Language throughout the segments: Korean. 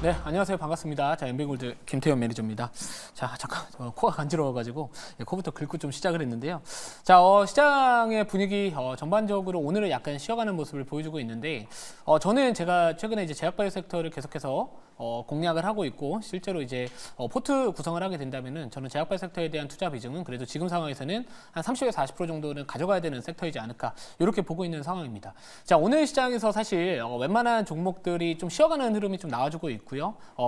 네, 안녕하세요. 반갑습니다. 자, 엔뱅골드 김태현 매니저입니다. 자, 잠깐 코가 간지러워가지고 코부터 긁고 좀 시작을 했는데요. 자, 시장의 분위기 전반적으로 오늘은 약간 쉬어가는 모습을 보여주고 있는데, 저는 제가 최근에 이제 제약바이오 섹터를 계속해서 공략을 하고 있고, 실제로 이제 포트 구성을 하게 된다면은 저는 제약바이오 섹터에 대한 투자 비중은 그래도 지금 상황에서는 한 30에서 40% 정도는 가져가야 되는 섹터이지 않을까, 이렇게 보고 있는 상황입니다. 자, 오늘 시장에서 사실 웬만한 종목들이 좀 쉬어가는 흐름이 좀 나와주고 있고요.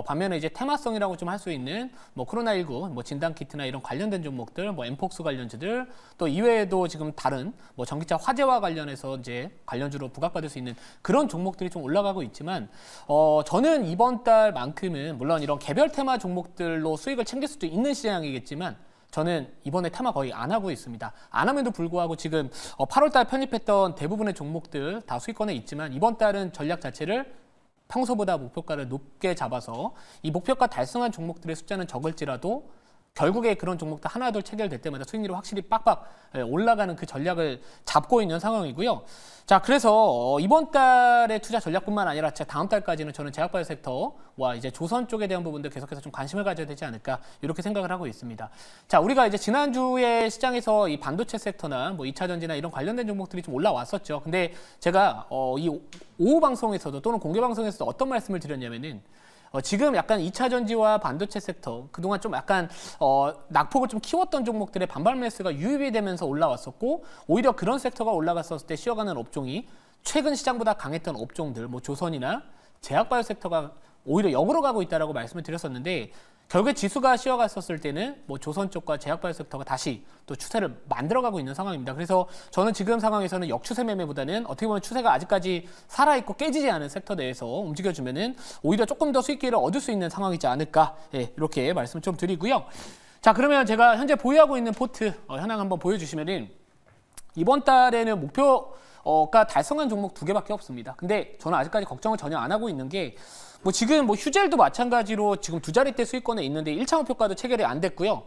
반면에 이제 테마성이라고 좀 할 수 있는 뭐 코로나19, 뭐 진단키트나 이런 관련된 종목들, 뭐 엠폭스 관련주들, 또 이외에도 지금 다른 뭐 전기차 화재와 관련해서 이제 관련주로 부각받을 수 있는 그런 종목들이 좀 올라가고 있지만, 저는 이번 달만큼은 물론 이런 개별 테마 종목들로 수익을 챙길 수도 있는 시장이겠지만, 저는 이번에 테마 거의 안 하고 있습니다. 안 함에도 불구하고 지금 8월달 편입했던 대부분의 종목들 다 수익권에 있지만, 이번 달은 전략 자체를 평소보다 목표가를 높게 잡아서 이 목표가 달성한 종목들의 숫자는 적을지라도 결국에 그런 종목들 하나 둘 체결될 때마다 수익률이 확실히 빡빡 올라가는 그 전략을 잡고 있는 상황이고요. 자, 그래서 이번 달의 투자 전략뿐만 아니라 다음 달까지는 저는 제약바이오 섹터와 이제 조선 쪽에 대한 부분들 계속해서 좀 관심을 가져야 되지 않을까, 이렇게 생각을 하고 있습니다. 자, 우리가 이제 지난주에 시장에서 이 반도체 섹터나 뭐 2차 전지나 이런 관련된 종목들이 좀 올라왔었죠. 근데 제가 이 오후 방송에서도 또는 공개 방송에서도 어떤 말씀을 드렸냐면은, 지금 약간 2차 전지와 반도체 섹터, 그동안 좀 약간 낙폭을 좀 키웠던 종목들의 반발 매수가 유입이 되면서 올라왔었고, 오히려 그런 섹터가 올라갔었을 때 쉬어가는 업종이 최근 시장보다 강했던 업종들, 뭐 조선이나 제약바이오 섹터가 오히려 역으로 가고 있다라고 말씀을 드렸었는데, 결국에 지수가 쉬어갔었을 때는 뭐 조선 쪽과 제약바이오 섹터가 다시 또 추세를 만들어가고 있는 상황입니다. 그래서 저는 지금 상황에서는 역추세 매매보다는 어떻게 보면 추세가 아직까지 살아있고 깨지지 않은 섹터 내에서 움직여주면은 오히려 조금 더 수익기를 얻을 수 있는 상황이지 않을까, 이렇게 말씀 좀 드리고요. 자, 그러면 제가 현재 보유하고 있는 포트 현황 한번 보여주시면은, 이번 달에는 목표가 달성한 종목 2개밖에 없습니다. 근데 저는 아직까지 걱정을 전혀 안 하고 있는 게, 뭐 지금 뭐 휴젤도 마찬가지로 지금 2자릿대 수익권에 있는데 1차 목표가도 체결이 안 됐고요.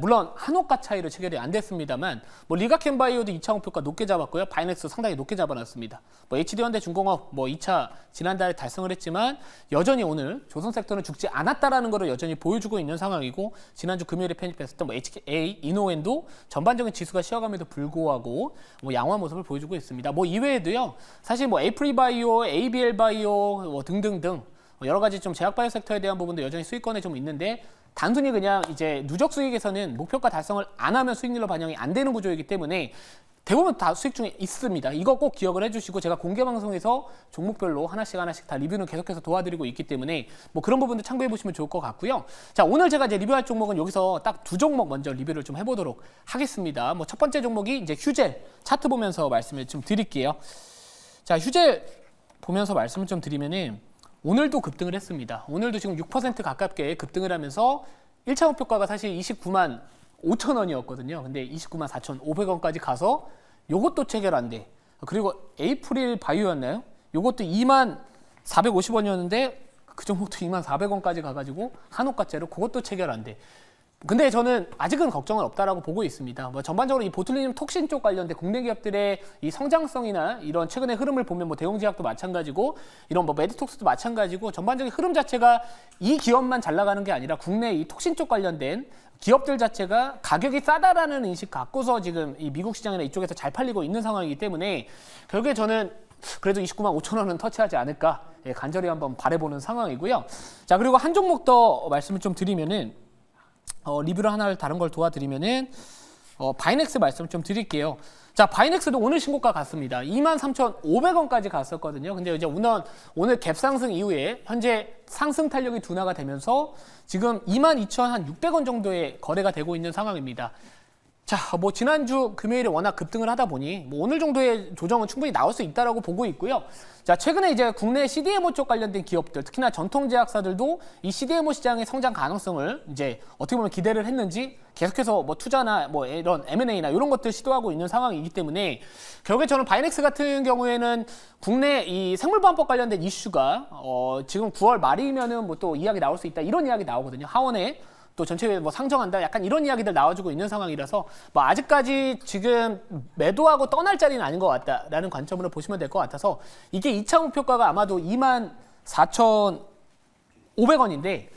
물론 한호가 차이로 체결이 안 됐습니다만, 뭐 리가켄바이오도 2차 목표가 높게 잡았고요. 바이넥스 상당히 높게 잡아놨습니다. 뭐 HD현대중공업 뭐 2차 지난달에 달성을 했지만, 여전히 오늘 조선 섹터는 죽지 않았다라는 것을 여전히 보여주고 있는 상황이고, 지난주 금요일에 편입했었던 뭐 HK, 이노엔도 전반적인 지수가 쉬어감에도 불구하고 뭐 양호한 모습을 보여주고 있습니다. 뭐 이외에도요, 사실 뭐 에이프리바이오, ABL바이오 뭐 등등등 여러 가지 좀 제약바이오 섹터에 대한 부분도 여전히 수익권에 좀 있는데, 단순히 그냥 이제 누적 수익에서는 목표가 달성을 안 하면 수익률로 반영이 안 되는 구조이기 때문에 대부분 다 수익 중에 있습니다. 이거 꼭 기억을 해주시고, 제가 공개 방송에서 종목별로 하나씩 다 리뷰는 계속해서 도와드리고 있기 때문에 뭐 그런 부분도 참고해 보시면 좋을 것 같고요. 자, 오늘 제가 이제 리뷰할 종목은 여기서 딱 2종목 먼저 리뷰를 좀 해보도록 하겠습니다. 뭐 첫 번째 종목이 이제 휴젤, 차트 보면서 말씀을 좀 드릴게요. 자, 휴젤 보면서 말씀을 좀 드리면은, 오늘도 급등을 했습니다. 오늘도 지금 6% 가깝게 급등을 하면서 1차 목표가가 사실 29만 5천 원이었거든요. 근데 29만 4,500원까지 가서 요것도 체결 안 돼. 그리고 에이프릴 바이오였나요? 요것도 2만 450원이었는데 그 종목도 2만 400원까지 가가지고 한옥가째로 그것도 체결 안 돼. 근데 저는 아직은 걱정은 없다라고 보고 있습니다. 뭐 전반적으로 이 보툴리늄 톡신 쪽 관련된 국내 기업들의 이 성장성이나 이런 최근의 흐름을 보면 뭐 대웅제약도 마찬가지고 이런 뭐 메디톡스도 마찬가지고, 전반적인 흐름 자체가 이 기업만 잘 나가는 게 아니라 국내 이 톡신 쪽 관련된 기업들 자체가 가격이 싸다라는 인식 갖고서 지금 이 미국 시장이나 이쪽에서 잘 팔리고 있는 상황이기 때문에, 결국에 저는 그래도 29만 5천 원은 터치하지 않을까, 간절히 한번 바라보는 상황이고요. 자, 그리고 한 종목 더 말씀을 좀 드리면은, 리뷰를 하나를 다른 걸 도와드리면은, 바이넥스 말씀 좀 드릴게요. 자, 바이넥스도 오늘 신고가 갔습니다. 23,500원까지 갔었거든요. 근데 이제 오늘 갭 상승 이후에 현재 상승 탄력이 둔화가 되면서 지금 22,600원 정도의 거래가 되고 있는 상황입니다. 자, 뭐 지난주 금요일에 워낙 급등을 하다 보니 뭐 오늘 정도의 조정은 충분히 나올 수 있다라고 보고 있고요. 자, 최근에 이제 국내 CDMO 쪽 관련된 기업들, 특히나 전통제약사들도 이 CDMO 시장의 성장 가능성을 이제 어떻게 보면 기대를 했는지 계속해서 뭐 투자나 뭐 이런 M&A나 이런 것들 시도하고 있는 상황이기 때문에, 결국에 저는 바이넥스 같은 경우에는 국내 이 생물보안법 관련된 이슈가 지금 9월 말이면은 뭐 또 이야기 나올 수 있다, 이런 이야기 나오거든요. 하원에 또 전체 뭐 상정한다, 약간 이런 이야기들 나와주고 있는 상황이라서 뭐 아직까지 지금 매도하고 떠날 자리는 아닌 것 같다라는 관점으로 보시면 될 것 같아서, 이게 2차 목표가가 아마도 24,000 500원인데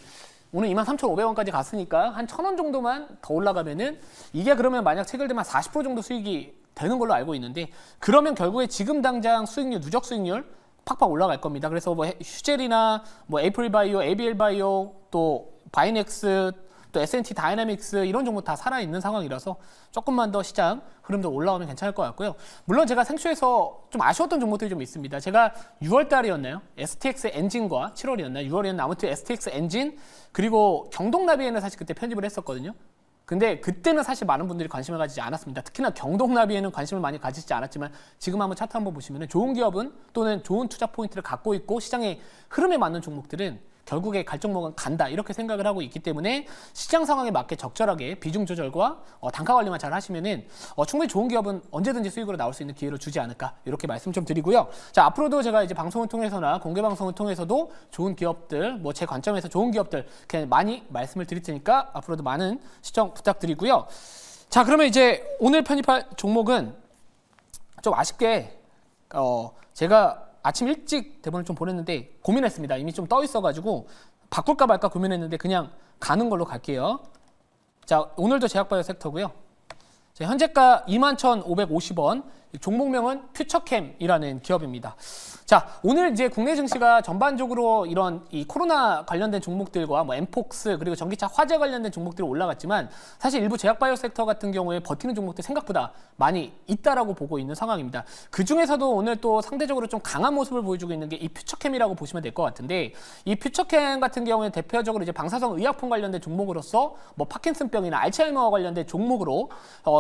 오늘 23,500원까지 갔으니까 한 1,000원 정도만 더 올라가면은 이게 그러면 만약 체결되면 40% 정도 수익이 되는 걸로 알고 있는데 그러면 결국에 지금 당장 수익률, 누적 수익률 팍팍 올라갈 겁니다. 그래서 뭐 휴젤이나 뭐 에이프릴바이오, ABL바이오, 또 바이넥스, 또 S&T 다이나믹스 이런 종목 다 살아있는 상황이라서 조금만 더 시장 흐름도 올라오면 괜찮을 것 같고요. 물론 제가 생쇼에서 좀 아쉬웠던 종목들이 좀 있습니다. 제가 6월 달이었나요? STX 엔진과 7월이었나요? 6월이었나? 아무튼 STX 엔진 그리고 경동나비에는 사실 그때 편집을 했었거든요. 근데 그때는 사실 많은 분들이 관심을 가지지 않았습니다. 특히나 경동나비에는 관심을 많이 가지지 않았지만 지금 한번 차트 한번 보시면 좋은 기업은 또는 좋은 투자 포인트를 갖고 있고 시장의 흐름에 맞는 종목들은 결국에 갈 종목은 간다 이렇게 생각을 하고 있기 때문에 시장 상황에 맞게 적절하게 비중 조절과 단가 관리만 잘 하시면은 충분히 좋은 기업은 언제든지 수익으로 나올 수 있는 기회를 주지 않을까 이렇게 말씀 좀 드리고요. 자 앞으로도 제가 이제 방송을 통해서나 공개 방송을 통해서도 좋은 기업들 뭐 제 관점에서 좋은 기업들 그냥 많이 말씀을 드릴 테니까 앞으로도 많은 시청 부탁드리고요. 자 그러면 이제 오늘 편입할 종목은 좀 아쉽게 제가 아침 일찍 대본을 좀 보냈는데 고민했습니다. 이미 좀 떠 있어가지고 바꿀까 말까 고민했는데 그냥 가는 걸로 갈게요. 자 오늘도 제약바이오 섹터고요. 자, 현재가 21,550원, 종목명은 퓨처캠이라는 기업입니다. 자, 오늘 이제 국내 증시가 전반적으로 이런 이 코로나 관련된 종목들과 뭐 엠폭스 그리고 전기차 화재 관련된 종목들이 올라갔지만 사실 일부 제약바이오 섹터 같은 경우에 버티는 종목들 생각보다 많이 있다라고 보고 있는 상황입니다. 그 중에서도 오늘 또 상대적으로 좀 강한 모습을 보여주고 있는 게 이 퓨처캠이라고 보시면 될 것 같은데 이 퓨처캠 같은 경우에 대표적으로 이제 방사성 의약품 관련된 종목으로서 뭐 파킨슨병이나 알츠하이머 관련된 종목으로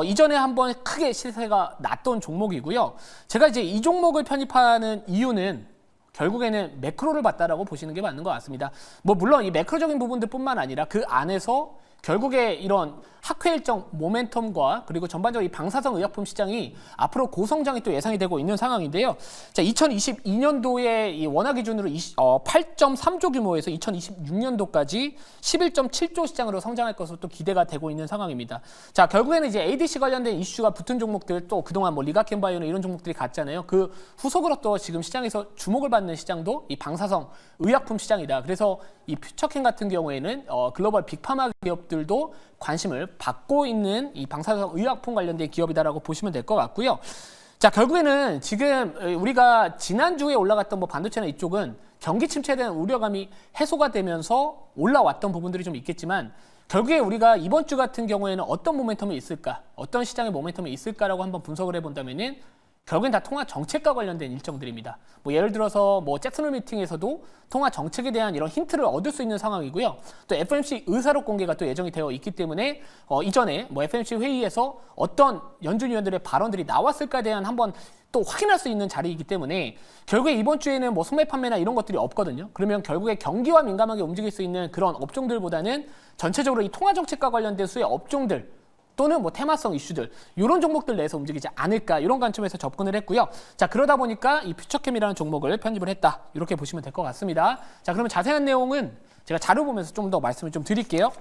이전에 한번 크게 시세가 났던 종목이고요. 제가 이제 이 종목을 편입하는 이유는 결국에는 매크로를 봤다라고 보시는 게 맞는 것 같습니다. 뭐 물론 이 매크로적인 부분들뿐만 아니라 그 안에서 결국에 이런 학회 일정 모멘텀과 그리고 전반적으로 이 방사성 의약품 시장이 앞으로 고성장이 또 예상이 되고 있는 상황인데요. 자, 2022년도에 이 원화 기준으로 8.3조 규모에서 2026년도까지 11.7조 시장으로 성장할 것으로 또 기대가 되고 있는 상황입니다. 자, 결국에는 이제 ADC 관련된 이슈가 붙은 종목들 또 그동안 뭐 리가켄 바이오나 이런 종목들이 갔잖아요. 그 후속으로 또 지금 시장에서 주목을 받는 시장도 이 방사성 의약품 시장이다. 그래서 이 퓨처캠 같은 경우에는 글로벌 빅파마 기업들도 관심을 받고 있는 이 방사성 의약품 관련된 기업이다라고 보시면 될 것 같고요. 자, 결국에는 지금 우리가 지난주에 올라갔던 뭐 반도체나 이쪽은 경기 침체에 대한 우려감이 해소가 되면서 올라왔던 부분들이 좀 있겠지만 결국에 우리가 이번 주 같은 경우에는 어떤 모멘텀이 있을까, 어떤 시장의 모멘텀이 있을까라고 한번 분석을 해본다면은 결국엔 다 통화 정책과 관련된 일정들입니다. 뭐 예를 들어서 뭐 잭슨홀 미팅에서도 통화 정책에 대한 이런 힌트를 얻을 수 있는 상황이고요. 또 FOMC 의사록 공개가 또 예정이 되어 있기 때문에 이전에 뭐 FOMC 회의에서 어떤 연준 위원들의 발언들이 나왔을까에 대한 한번 또 확인할 수 있는 자리이기 때문에 결국에 이번 주에는 뭐 소매 판매나 이런 것들이 없거든요. 그러면 결국에 경기와 민감하게 움직일 수 있는 그런 업종들보다는 전체적으로 이 통화 정책과 관련된 수의 업종들 또는 뭐 테마성 이슈들 이런 종목들 내에서 움직이지 않을까 이런 관점에서 접근을 했고요. 자 그러다 보니까 이 퓨처캠이라는 종목을 편집을 했다 이렇게 보시면 될 것 같습니다. 자 그러면 자세한 내용은 제가 자료 보면서 좀 더 말씀을 좀 드릴게요.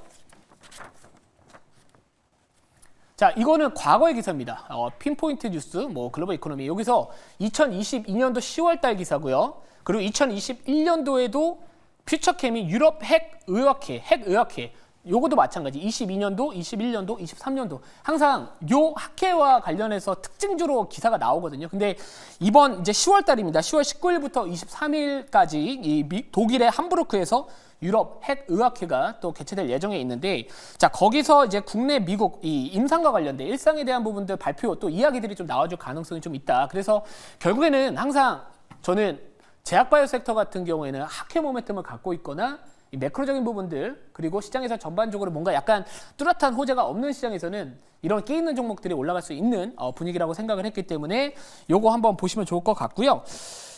자 이거는 과거의 기사입니다. 핀포인트 뉴스 뭐 글로벌 이코노미 여기서 2022년도 10월달 기사고요. 그리고 2021년도에도 퓨처캠이 유럽 핵의학회 요것도 마찬가지 22년도, 21년도, 23년도 항상 요 학회와 관련해서 특징주로 기사가 나오거든요. 근데 이번 이제 10월 달입니다. 10월 19일부터 23일까지 이 독일의 함부르크에서 유럽 핵의학회가 또 개최될 예정에 있는데 자 거기서 이제 국내 미국 이 임상과 관련된 일상에 대한 부분들 발표 또 이야기들이 좀 나와줄 가능성이 좀 있다. 그래서 결국에는 항상 저는 제약바이오 섹터 같은 경우에는 학회 모멘텀을 갖고 있거나 이 매크로적인 부분들 그리고 시장에서 전반적으로 뭔가 약간 뚜렷한 호재가 없는 시장에서는 이런 끼 있는 종목들이 올라갈 수 있는 분위기라고 생각을 했기 때문에 요거 한번 보시면 좋을 것 같고요.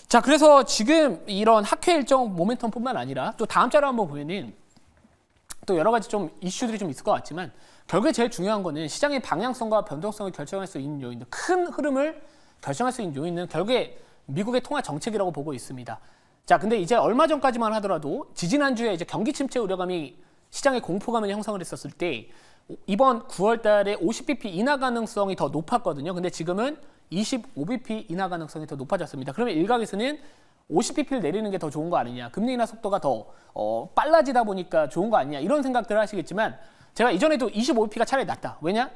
자 그래서 지금 이런 학회 일정 모멘텀뿐만 아니라 또 다음 자료 한번 보면은 또 여러 가지 좀 이슈들이 좀 있을 것 같지만 결국에 제일 중요한 거는 시장의 방향성과 변동성을 결정할 수 있는 요인들 큰 흐름을 결정할 수 있는 요인은 결국에 미국의 통화 정책이라고 보고 있습니다. 자, 근데 이제 얼마 전까지만 하더라도 지지난주에 이제 경기 침체 우려감이 시장의 공포감을 형성을 했었을 때 이번 9월 달에 50bp 인하 가능성이 더 높았거든요. 근데 지금은 25bp 인하 가능성이 더 높아졌습니다. 그러면 일각에서는 50bp를 내리는 게 더 좋은 거 아니냐, 금리 인하 속도가 더 빨라지다 보니까 좋은 거 아니냐 이런 생각들을 하시겠지만 제가 이전에도 25bp가 차라리 낫다. 왜냐?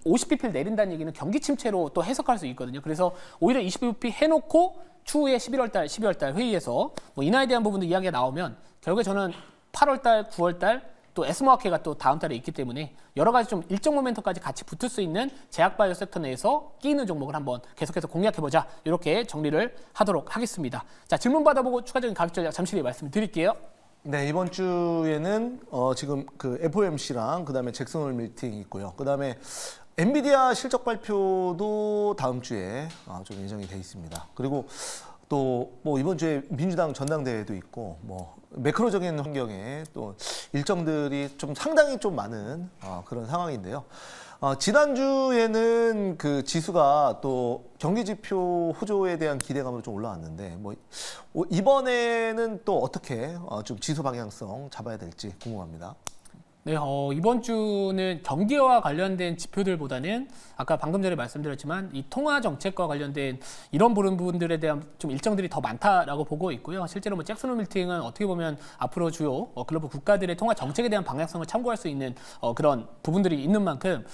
50bp를 내린다는 얘기는 경기 침체로 또 해석할 수 있거든요. 그래서 오히려 25bp 해놓고 추후에 11월 달, 12월 달 회의에서 뭐 인하에 대한 부분도 이야기가 나오면 결국에 저는 8월 달, 9월 달 또 에스모아케가 또 다음 달에 있기 때문에 여러 가지 좀 일정 모멘텀까지 같이 붙을 수 있는 제약바이오 섹터 내에서 끼이는 종목을 한번 계속해서 공략해보자. 이렇게 정리를 하도록 하겠습니다. 자, 질문 받아보고 추가적인 가격 전략 잠시 후에 말씀드릴게요. 네, 이번 주에는 지금 그 FOMC랑 그다음에 잭슨홀 미팅이 있고요. 그다음에 엔비디아 실적 발표도 다음 주에 좀 예정이 돼 있습니다. 그리고 또 뭐 이번 주에 민주당 전당대회도 있고 뭐 매크로적인 환경에 또 일정들이 좀 상당히 좀 많은 그런 상황인데요. 지난주에는 그 지수가 또 경기지표 호조에 대한 기대감으로 좀 올라왔는데 뭐 이번에는 또 어떻게 좀 지수 방향성 잡아야 될지 궁금합니다. 네, 이번 주는 경기와 관련된 지표들보다는 아까 방금 전에 말씀드렸지만 이 통화 정책과 관련된 이런 부분들에 대한 좀 일정들이 더 많다라고 보고 있고요. 실제로 뭐 잭슨 홀 미팅은 어떻게 보면 앞으로 주요 글로벌 국가들의 통화 정책에 대한 방향성을 참고할 수 있는 그런 부분들이 있는 만큼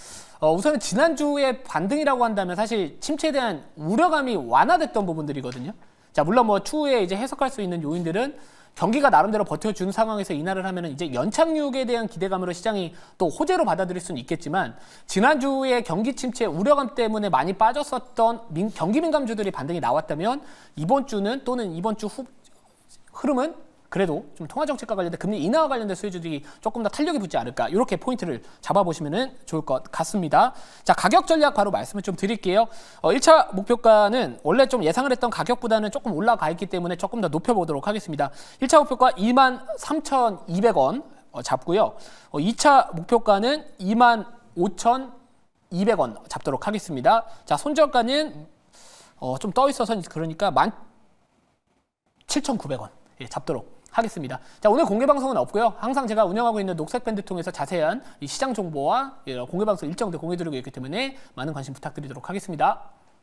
우선은 지난주의 반등이라고 한다면 사실 침체에 대한 우려감이 완화됐던 부분들이거든요. 자, 물론 뭐 추후에 이제 해석할 수 있는 요인들은 경기가 나름대로 버텨준 상황에서 인하를 하면 이제 연착륙에 대한 기대감으로 시장이 또 호재로 받아들일 수는 있겠지만 지난주에 경기 침체 우려감 때문에 많이 빠졌었던 경기 민감주들이 반등이 나왔다면 이번 주는 또는 이번 주 흐름은 그래도 좀 통화정책과 관련된 금리 인하와 관련된 수혜주들이 조금 더 탄력이 붙지 않을까 이렇게 포인트를 잡아보시면 좋을 것 같습니다. 자, 가격 전략 바로 말씀을 좀 드릴게요. 1차 목표가는 원래 좀 예상을 했던 가격보다는 조금 올라가 있기 때문에 조금 더 높여보도록 하겠습니다. 1차 목표가 23,200원 잡고요. 2차 목표가는 25,200원 잡도록 하겠습니다. 자, 손절가는 좀 떠 있어서 그러니까 17,900원 잡도록 하겠습니다. 자, 오늘 공개 방송은 없고요. 항상 제가 운영하고 있는 녹색 밴드 통해서 자세한 이 시장 정보와 공개 방송 일정들 공유드리고 있기 때문에 많은 관심 부탁드리도록 하겠습니다.